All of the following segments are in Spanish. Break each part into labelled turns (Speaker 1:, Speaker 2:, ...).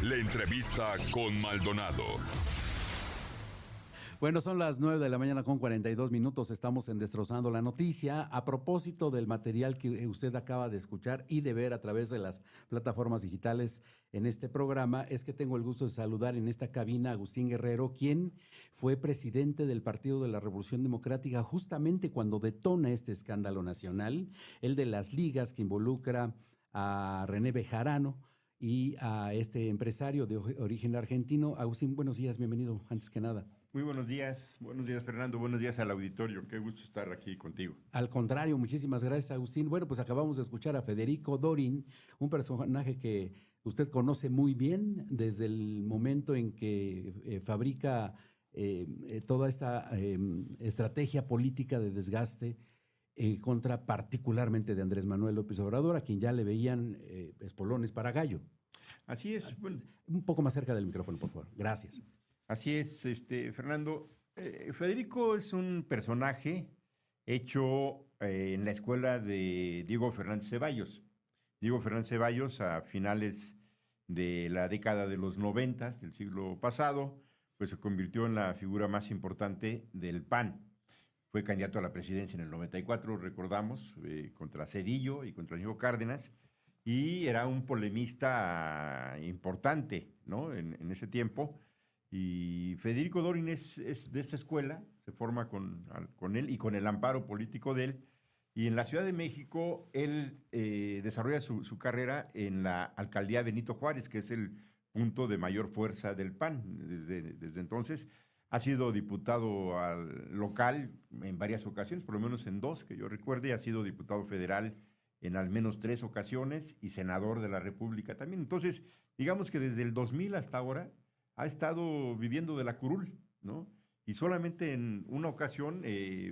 Speaker 1: La entrevista con Maldonado.
Speaker 2: Bueno, son las 9 de la mañana con 42 minutos. Estamos en Destrozando la Noticia. A propósito del material que usted acaba de escuchar y de ver a través de las plataformas digitales en este programa, es que tengo el gusto de saludar en esta cabina a Agustín Guerrero, quien fue presidente del Partido de la Revolución Democrática justamente cuando detona este escándalo nacional, el de las ligas que involucra a René Bejarano y a este empresario de origen argentino. Agustín, buenos días, bienvenido, antes que nada.
Speaker 3: Muy buenos días Fernando, buenos días al auditorio, qué gusto estar aquí contigo.
Speaker 2: Al contrario, muchísimas gracias, Agustín. Bueno, pues acabamos de escuchar a Federico Dorin, un personaje que usted conoce muy bien desde el momento en que fabrica toda esta estrategia política de desgaste en contra particularmente de Andrés Manuel López Obrador, a quien ya le veían espolones para gallo.
Speaker 3: Así es. Bueno,
Speaker 2: un poco más cerca del micrófono, por favor. Gracias.
Speaker 3: Así es, Fernando. Federico es un personaje hecho en la escuela de Diego Fernández Ceballos. Diego Fernández Ceballos, a finales de la década de los 90 del siglo pasado, pues se convirtió en la figura más importante del PAN. Fue candidato a la presidencia en el 94, recordamos, contra Zedillo y contra Diego Cárdenas, y era un polemista importante, ¿no? En ese tiempo. Y Federico Dorin es de esta escuela, se forma con él y con el amparo político de él. Y en la Ciudad de México, él desarrolla su carrera en la alcaldía Benito Juárez, que es el punto de mayor fuerza del PAN. Desde entonces ha sido diputado local en varias ocasiones, por lo menos en dos que yo recuerde, ha sido diputado federal en al menos 3 ocasiones y senador de la República también. Entonces, digamos que desde el 2000 hasta ahora ha estado viviendo de la curul, ¿no? Y solamente en una ocasión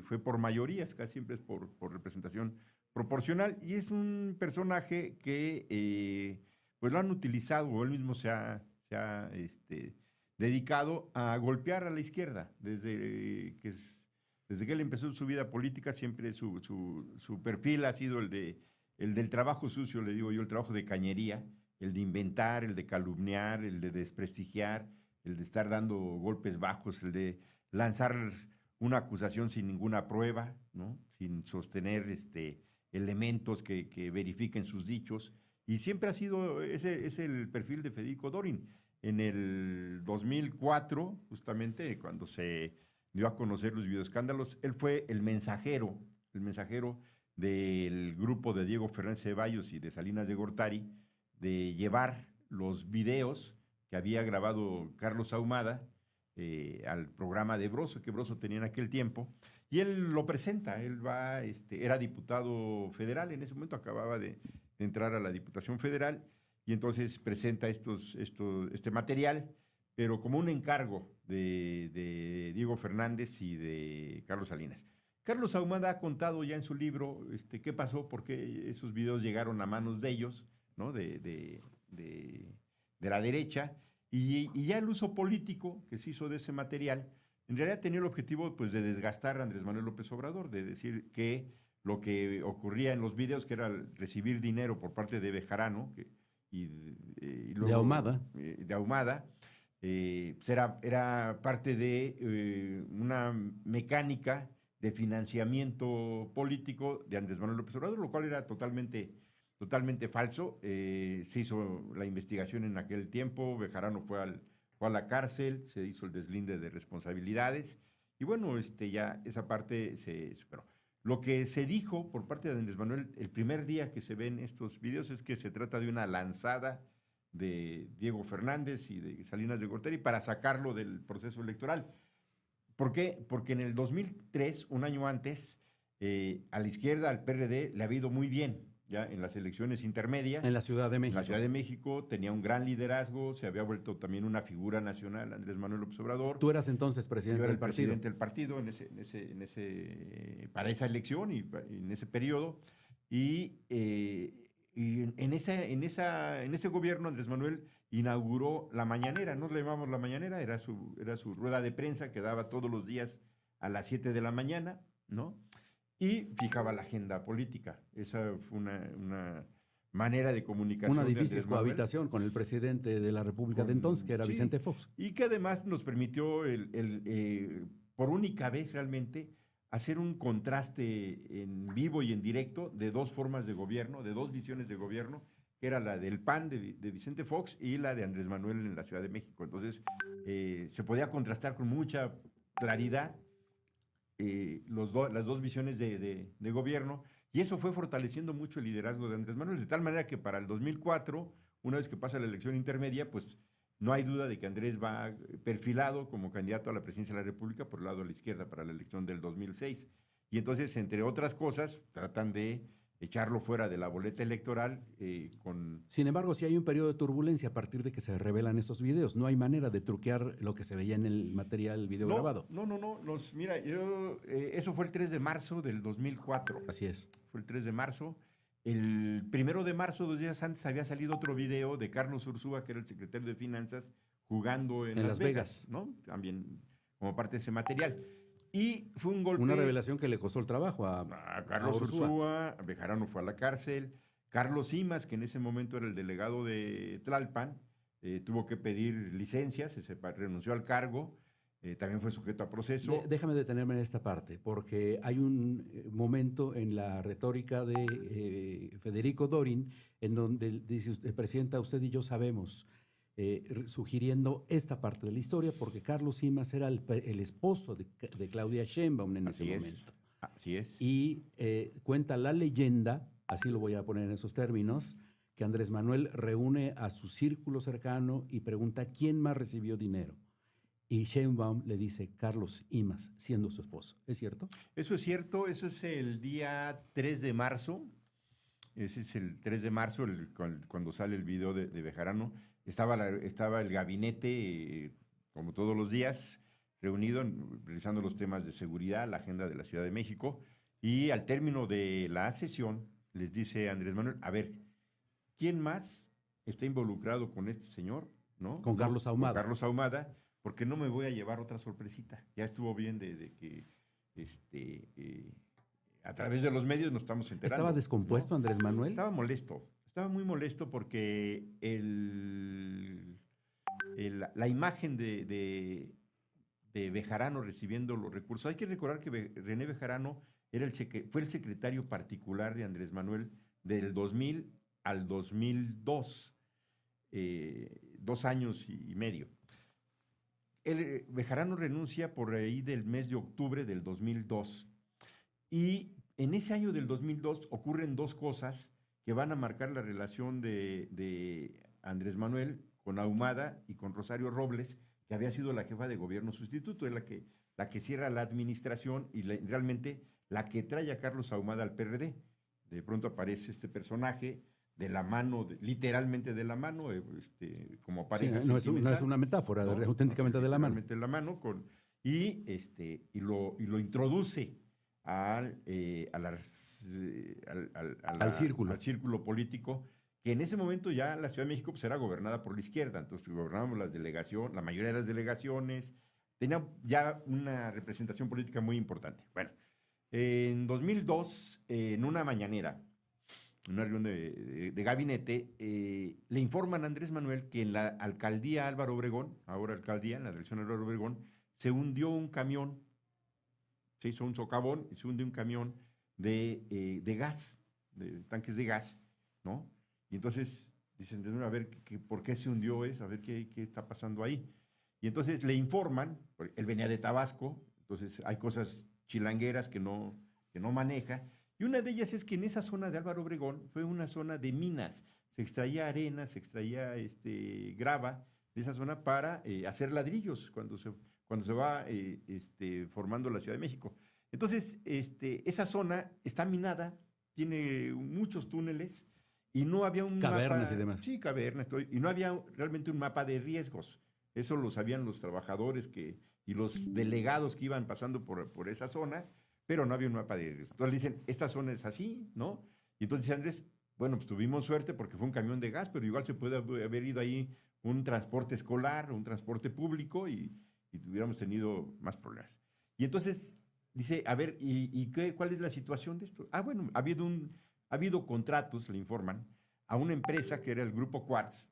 Speaker 3: fue por mayorías, casi siempre es por representación proporcional, y es un personaje que pues lo han utilizado, o él mismo se ha dedicado a golpear a la izquierda. Desde que él empezó su vida política, siempre su perfil ha sido el del trabajo sucio, le digo yo, el trabajo de cañería, el de inventar, el de calumniar, el de desprestigiar, el de estar dando golpes bajos, el de lanzar una acusación sin ninguna prueba, ¿no? Sin sostener elementos que verifiquen sus dichos. Y siempre ha sido, ese es el perfil de Federico Dorin. En el 2004, justamente, cuando se dio a conocer los videoescándalos, él fue el mensajero del grupo de Diego Fernández Ceballos y de Salinas de Gortari, de llevar los videos que había grabado Carlos Ahumada al programa de Broso, que Broso tenía en aquel tiempo, y él lo presenta. Él va, era diputado federal, en ese momento acababa de entrar a la Diputación Federal, y entonces presenta este material, pero como un encargo de Diego Fernández y de Carlos Salinas. Carlos Ahumada ha contado ya en su libro qué pasó, por qué esos videos llegaron a manos de ellos, ¿no? de la derecha, y ya el uso político que se hizo de ese material, en realidad tenía el objetivo, pues, de desgastar a Andrés Manuel López Obrador, de decir que lo que ocurría en los videos, que era recibir dinero por parte de Bejarano y luego, de Ahumada, pues era parte de una mecánica de financiamiento político de Andrés Manuel López Obrador, lo cual era totalmente falso. Se hizo la investigación en aquel tiempo, Bejarano fue a la cárcel, se hizo el deslinde de responsabilidades, y bueno, ya esa parte se superó. Lo que se dijo por parte de Andrés Manuel el primer día que se ven estos videos es que se trata de una lanzada de Diego Fernández y de Salinas de Gortari para sacarlo del proceso electoral. ¿Por qué? Porque en el 2003, un año antes, a la izquierda, al PRD, le había ido muy bien, ya en las elecciones intermedias.
Speaker 2: En la Ciudad de México.
Speaker 3: En la Ciudad de México tenía un gran liderazgo, se había vuelto también una figura nacional, Andrés Manuel López Obrador.
Speaker 2: Tú eras entonces presidente del partido.
Speaker 3: Presidente del partido para esa elección y en ese periodo. Y en ese gobierno, Andrés Manuel inauguró la mañanera. No le llamamos la mañanera, era su rueda de prensa que daba todos los días a las 7 de la mañana, ¿no? Y fijaba la agenda política. Esa fue manera de comunicación.
Speaker 2: Una
Speaker 3: de
Speaker 2: difícil
Speaker 3: Andrés Manuel.
Speaker 2: Cohabitación con el presidente de la República de entonces, que era
Speaker 3: Sí,
Speaker 2: Vicente Fox.
Speaker 3: y que además nos permitió, por única vez realmente, hacer un contraste en vivo y en directo de dos formas de gobierno, de dos visiones de gobierno, que era la del PAN de Vicente Fox y la de Andrés Manuel en la Ciudad de México. Entonces, se podía contrastar con mucha claridad las dos visiones de gobierno, y eso fue fortaleciendo mucho el liderazgo de Andrés Manuel, de tal manera que para el 2004, una vez que pasa la elección intermedia, pues no hay duda de que Andrés va perfilado como candidato a la presidencia de la República por el lado de la izquierda para la elección del 2006. Y entonces, entre otras cosas, tratan de echarlo fuera de la boleta electoral con...
Speaker 2: Sin embargo, sí hay un periodo de turbulencia a partir de que se revelan esos videos. No hay manera de truquear lo que se veía en el material video grabado.
Speaker 3: No. Mira, eso fue el 3 de marzo del 2004.
Speaker 2: Así es.
Speaker 3: Fue el 3 de marzo. El 1 de marzo, 2 días antes, había salido otro video de Carlos Ursúa, que era el secretario de Finanzas, jugando en Las Vegas, ¿no? También como parte de ese material. Y fue un golpe...
Speaker 2: Una revelación que le costó el trabajo a
Speaker 3: Carlos Ursúa. Bejarano fue a la cárcel. Carlos Simas, que en ese momento era el delegado de Tlalpan, tuvo que pedir licencias, renunció al cargo, también fue sujeto a proceso.
Speaker 2: Déjame detenerme en esta parte, porque hay un momento en la retórica de Federico Dorin en donde dice usted, presidenta, usted y yo sabemos, sugiriendo esta parte de la historia, porque Carlos Simas era el esposo de Claudia Sheinbaum en ese momento.
Speaker 3: Así es.
Speaker 2: Y cuenta la leyenda, así lo voy a poner en esos términos, que Andrés Manuel reúne a su círculo cercano y pregunta quién más recibió dinero. Y Sheinbaum le dice Carlos Simas, siendo su esposo. ¿Es cierto?
Speaker 3: Eso es cierto, eso es el día 3 de marzo. Ese es el 3 de marzo, cuando sale el video de Bejarano. Estaba el gabinete, como todos los días, reunido, revisando los temas de seguridad, la agenda de la Ciudad de México. Y al término de la sesión, les dice Andrés Manuel, a ver, ¿quién más está involucrado con este señor? ¿No?
Speaker 2: Con Carlos Ahumada.
Speaker 3: Con Carlos Ahumada, porque no me voy a llevar otra sorpresita. Ya estuvo bien de que a través de los medios nos estamos enterando.
Speaker 2: ¿Estaba descompuesto, ¿no, Andrés Manuel?
Speaker 3: Estaba molesto. Estaba muy molesto porque la imagen de Bejarano recibiendo los recursos. Hay que recordar que René Bejarano fue el secretario particular de Andrés Manuel del 2000 al 2002. 2 años y medio. Bejarano renuncia por ahí del mes de octubre del 2002. Y en ese año del 2002 ocurren dos cosas que van a marcar la relación de Andrés Manuel con Ahumada y con Rosario Robles, que había sido la jefa de gobierno sustituto, es la que cierra la administración y realmente la que trae a Carlos Ahumada al PRD. De pronto aparece este personaje de la mano, literalmente de la mano, como pareja.
Speaker 2: Sí, no es una metáfora, ¿no? Auténticamente de la mano.
Speaker 3: De la mano, y lo introduce al círculo político, que en ese momento ya la Ciudad de México pues, era gobernada por la izquierda, entonces gobernábamos la mayoría de las delegaciones, tenía ya una representación política muy importante. Bueno, en 2002, en una mañanera, en una reunión de gabinete, le informan a Andrés Manuel que en la alcaldía Álvaro Obregón, ahora alcaldía, en la dirección Álvaro Obregón, se hundió un camión, se hizo un socavón y se hundió un camión de gas, de tanques de gas, ¿no? Y entonces dicen, a ver, ¿por qué se hundió eso? A ver qué está pasando ahí. Y entonces le informan, él venía de Tabasco, entonces hay cosas chilangueras que no maneja, y una de ellas es que en esa zona de Álvaro Obregón fue una zona de minas, se extraía arena, se extraía grava de esa zona para hacer ladrillos cuando se va formando la Ciudad de México. Entonces, esa zona está minada, tiene muchos túneles y no había un
Speaker 2: cavernas
Speaker 3: mapa,
Speaker 2: y demás.
Speaker 3: Sí, cavernas, y no había realmente un mapa de riesgos. Eso lo sabían los trabajadores y los delegados que iban pasando por esa zona, pero no había un mapa de riesgos. Entonces dicen, esta zona es así, ¿no? Y entonces dice Andrés, bueno, pues tuvimos suerte porque fue un camión de gas, pero igual se puede haber ido ahí un transporte escolar, un transporte público y hubiéramos tenido más problemas. Y entonces dice, a ver, ¿cuál es la situación de esto? Ah, bueno, ha habido contratos, le informan, a una empresa que era el Grupo Quartz,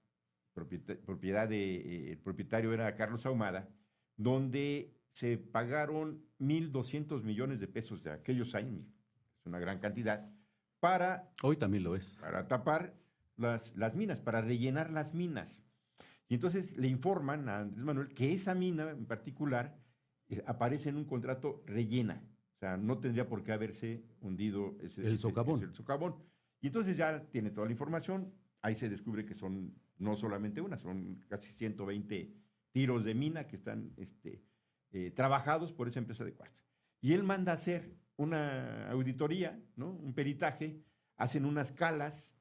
Speaker 3: propiedad el propietario era Carlos Ahumada, donde se pagaron 1,200 millones de pesos de aquellos años, es una gran cantidad,
Speaker 2: Hoy también lo es.
Speaker 3: para tapar las minas, para rellenar las minas. Y entonces le informan a Andrés Manuel que esa mina en particular aparece en un contrato rellena. O sea, no tendría por qué haberse hundido
Speaker 2: el socavón.
Speaker 3: el socavón. Y entonces ya tiene toda la información. Ahí se descubre que son no solamente una, son casi 120 tiros de mina que están trabajados por esa empresa de Quartz. Y él manda a hacer una auditoría, ¿no? Un peritaje, hacen unas calas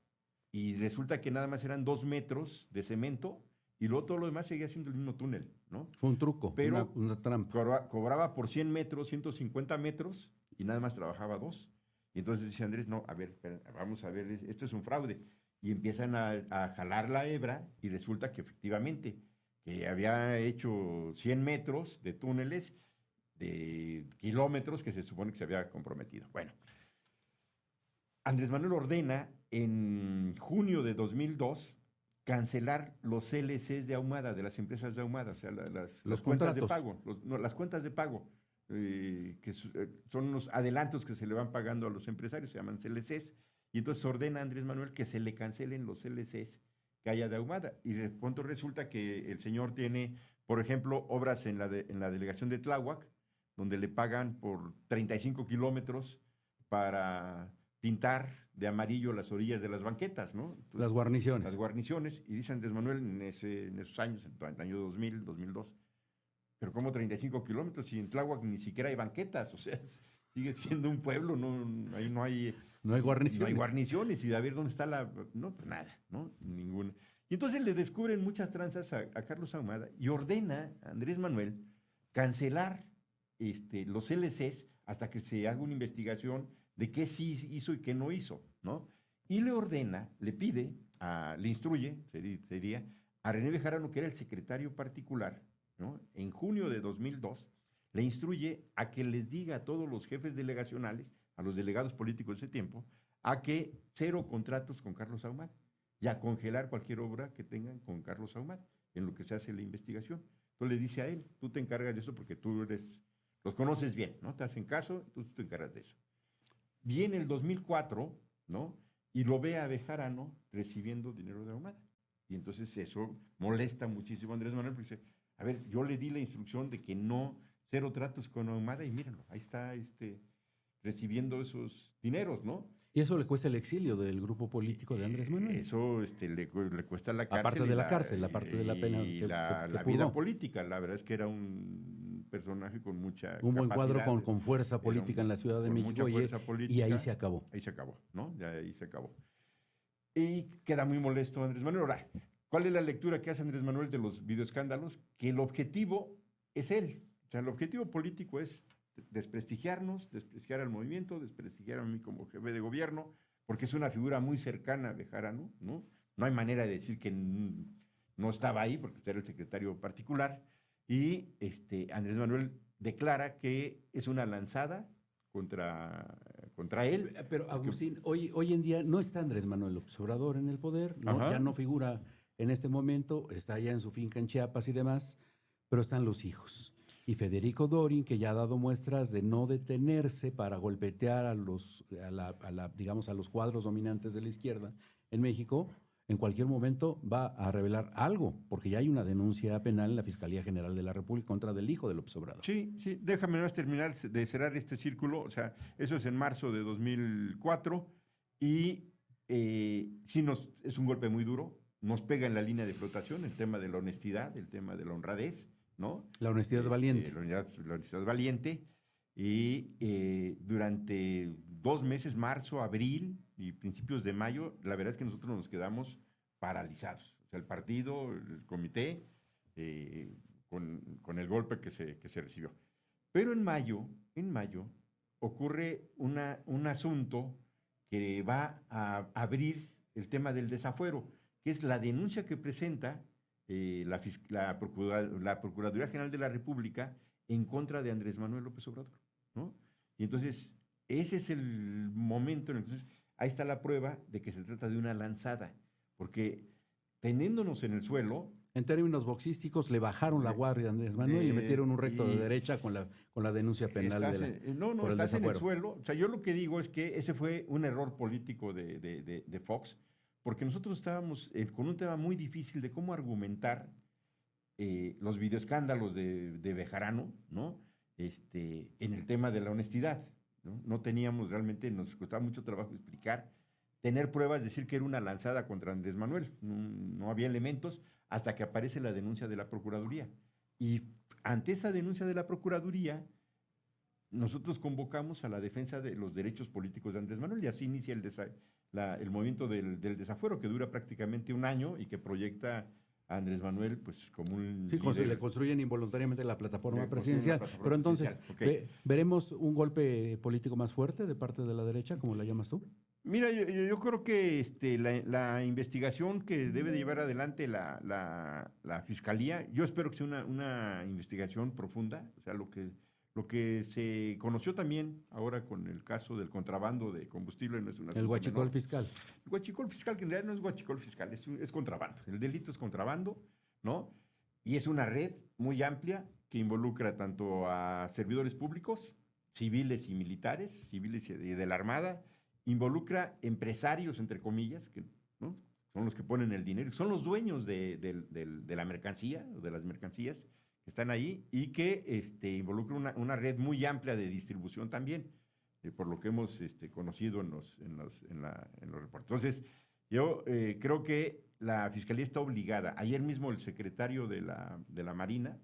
Speaker 3: y resulta que nada más eran 2 metros de cemento y luego todo lo demás seguía siendo el mismo túnel, ¿no?
Speaker 2: Fue un truco,
Speaker 3: pero
Speaker 2: una trampa.
Speaker 3: cobraba por 100 metros, 150 metros y nada más trabajaba 2. Y entonces dice Andrés, no, a ver, espera, vamos a ver, esto es un fraude. Y empiezan a jalar la hebra y resulta que efectivamente que había hecho 100 metros de túneles de kilómetros que se supone que se había comprometido. Bueno, Andrés Manuel ordena en junio de 2002 cancelar los CLCs de Ahumada, de las empresas de Ahumada, o sea, las cuentas de pago, las cuentas de pago, que son los adelantos que se le van pagando a los empresarios, se llaman CLCs, y entonces ordena a Andrés Manuel que se le cancelen los CLCs que haya de Ahumada, y de pronto resulta que el señor tiene, por ejemplo, obras en la delegación de Tláhuac, donde le pagan por 35 kilómetros para pintar de amarillo las orillas de las banquetas, ¿no? Entonces,
Speaker 2: las guarniciones.
Speaker 3: Las guarniciones, y dice Andrés Manuel en esos años, en el año 2000, 2002, pero como 35 kilómetros y en Tláhuac ni siquiera hay banquetas, o sea, sigue siendo un pueblo, ahí no hay guarniciones. No hay guarniciones, y a ver dónde está no, pues nada, ¿no? Ninguna. Y entonces le descubren muchas tranzas a Carlos Ahumada y ordena a Andrés Manuel cancelar los LCs hasta que se haga una investigación de qué sí hizo y qué no hizo, ¿no? Y le ordena, le pide, le instruye, sería, a René Bejarano, que era el secretario particular, ¿no? En junio de 2002, le instruye a que les diga a todos los jefes delegacionales, a los delegados políticos de ese tiempo, a que 0 contratos con Carlos Ahumada y a congelar cualquier obra que tengan con Carlos Ahumada, en lo que se hace la investigación. Entonces le dice a él, tú te encargas de eso porque los conoces bien, ¿no? Te hacen caso, tú te encargas de eso. Viene el 2004, ¿no? Y lo ve a Bejarano recibiendo dinero de Ahumada. Y entonces eso molesta muchísimo a Andrés Manuel, porque dice, a ver, yo le di la instrucción de que no, 0 tratos con Ahumada, y mírenlo, ahí está recibiendo esos dineros, ¿no?
Speaker 2: Y eso le cuesta el exilio del grupo político de Andrés Manuel.
Speaker 3: Eso le cuesta la cárcel.
Speaker 2: Aparte de la cárcel, aparte de la pena.
Speaker 3: Y la vida política. La verdad es que era un personaje con mucha
Speaker 2: un buen
Speaker 3: capacidad,
Speaker 2: cuadro con fuerza política en la Ciudad de México. Y ahí se acabó.
Speaker 3: Ahí se acabó, ¿no? Ya ahí se acabó. Y queda muy molesto Andrés Manuel. Ahora, ¿cuál es la lectura que hace Andrés Manuel de los videoescándalos? Que el objetivo es él. O sea, el objetivo político es desprestigiarnos, desprestigiar al movimiento, desprestigiar a mí como jefe de gobierno, porque es una figura muy cercana a Bejarano, ¿no? No hay manera de decir que no estaba ahí, porque era el secretario particular, y Andrés Manuel declara que es una lanzada contra él.
Speaker 2: Pero Agustín, hoy en día no está Andrés Manuel López Obrador en el poder, ¿no? Ya no figura en este momento, está ya en su finca en Chiapas y demás, pero están los hijos. Y Federico Dorin, que ya ha dado muestras de no detenerse para golpetear a los cuadros dominantes de la izquierda en México, en cualquier momento va a revelar algo, porque ya hay una denuncia penal en la Fiscalía General de la República contra del hijo de López Obrador.
Speaker 3: Sí, déjame nada más terminar de cerrar este círculo, o sea, eso es en marzo de 2004, y es un golpe muy duro, nos pega en la línea de flotación el tema de la honestidad, el tema de la honradez, ¿no?
Speaker 2: La honestidad valiente.
Speaker 3: La honestidad valiente. Y durante 2 meses, marzo, abril y principios de mayo, la verdad es que nosotros nos quedamos paralizados. O sea, el partido, el comité, con el golpe que se recibió. Pero en mayo ocurre un asunto que va a abrir el tema del desafuero, que es la denuncia que presenta la Procuraduría General de la República en contra de Andrés Manuel López Obrador, ¿no? Y entonces, ese es el momento en el que ahí está la prueba de que se trata de una lanzada. porque teniéndonos en el suelo,
Speaker 2: En términos boxísticos, le bajaron la guardia a Andrés Manuel y le metieron un recto de derecha con la denuncia penal
Speaker 3: estás
Speaker 2: por el
Speaker 3: estás en el
Speaker 2: desafuero.
Speaker 3: suelo. O sea, yo lo que digo es que ese fue un error político de Fox, porque nosotros estábamos con un tema muy difícil de cómo argumentar los videoescándalos de Bejarano, ¿no? En el tema de la honestidad, ¿no? No teníamos realmente, nos costaba mucho trabajo explicar, tener pruebas, decir que era una lanzada contra Andrés Manuel. No había elementos hasta que aparece la denuncia de la Procuraduría. Y ante esa denuncia de la Procuraduría, nosotros convocamos a la defensa de los derechos políticos de Andrés Manuel y así inicia el movimiento del desafuero, que dura prácticamente un año y que proyecta a Andrés Manuel pues como un
Speaker 2: Sí,
Speaker 3: líder.
Speaker 2: le construyen involuntariamente la plataforma
Speaker 3: Le construyen
Speaker 2: presidencial.
Speaker 3: la plataforma
Speaker 2: Pero entonces,
Speaker 3: presidencial, ok.
Speaker 2: ¿veremos un golpe político más fuerte de parte de la derecha, como la llamas tú?
Speaker 3: Mira, yo creo que la investigación que debe de llevar adelante la Fiscalía, yo espero que sea una investigación profunda, o sea, lo que se conoció también ahora con el caso del contrabando de combustible no es una...
Speaker 2: El huachicol fiscal.
Speaker 3: El huachicol fiscal, que en realidad no es huachicol fiscal, es contrabando. El delito es contrabando, ¿no? Y es una red muy amplia que involucra tanto a servidores públicos, civiles y militares, civiles y de la Armada, involucra empresarios, entre comillas, que ¿no? son los que ponen el dinero, son los dueños de la mercancía, o de las mercancías que están ahí, y que involucra una red muy amplia de distribución también, por lo que hemos conocido en los reportes. Entonces, yo creo que la Fiscalía está obligada. Ayer mismo el secretario de la Marina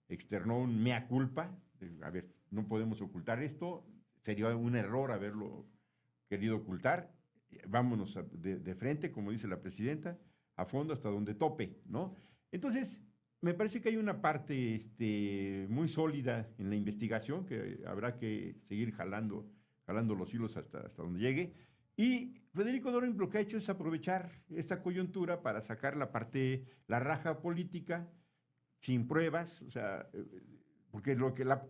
Speaker 3: externó un mea culpa, a ver, no podemos ocultar esto, sería un error haberlo querido ocultar. Vámonos de frente, como dice la presidenta, a fondo hasta donde tope, ¿no? Entonces, me parece que hay una parte muy sólida en la investigación que habrá que seguir jalando los hilos hasta donde llegue. Y Federico Dorin lo que ha hecho es aprovechar esta coyuntura para sacar la raja política sin pruebas, o sea, porque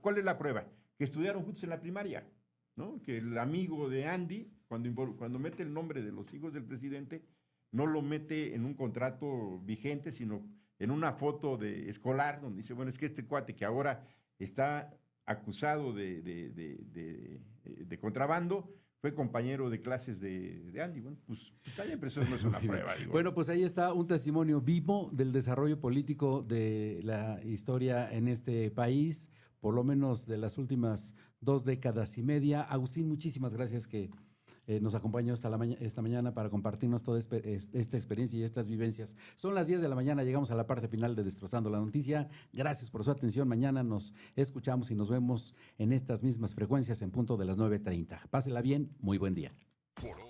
Speaker 3: ¿cuál es la prueba? Que estudiaron juntos en la primaria, ¿no? Que el amigo de Andy, cuando mete el nombre de los hijos del presidente, no lo mete en un contrato vigente, sino en una foto escolar, donde dice, bueno, es que este cuate que ahora está acusado de contrabando, fue compañero de clases de Andy. Bueno, pues está bien, pero eso no es una prueba. Digo.
Speaker 2: Bueno, pues ahí está un testimonio vivo del desarrollo político de la historia en este país, por lo menos de las últimas 2 décadas y media. Agustín, muchísimas gracias que nos acompañó esta mañana para compartirnos toda esta experiencia y estas vivencias. Son las 10 de la mañana, llegamos a la parte final de Destrozando la Noticia. Gracias por su atención. Mañana nos escuchamos y nos vemos en estas mismas frecuencias en punto de las 9:30. Pásela bien, muy buen día.
Speaker 1: Por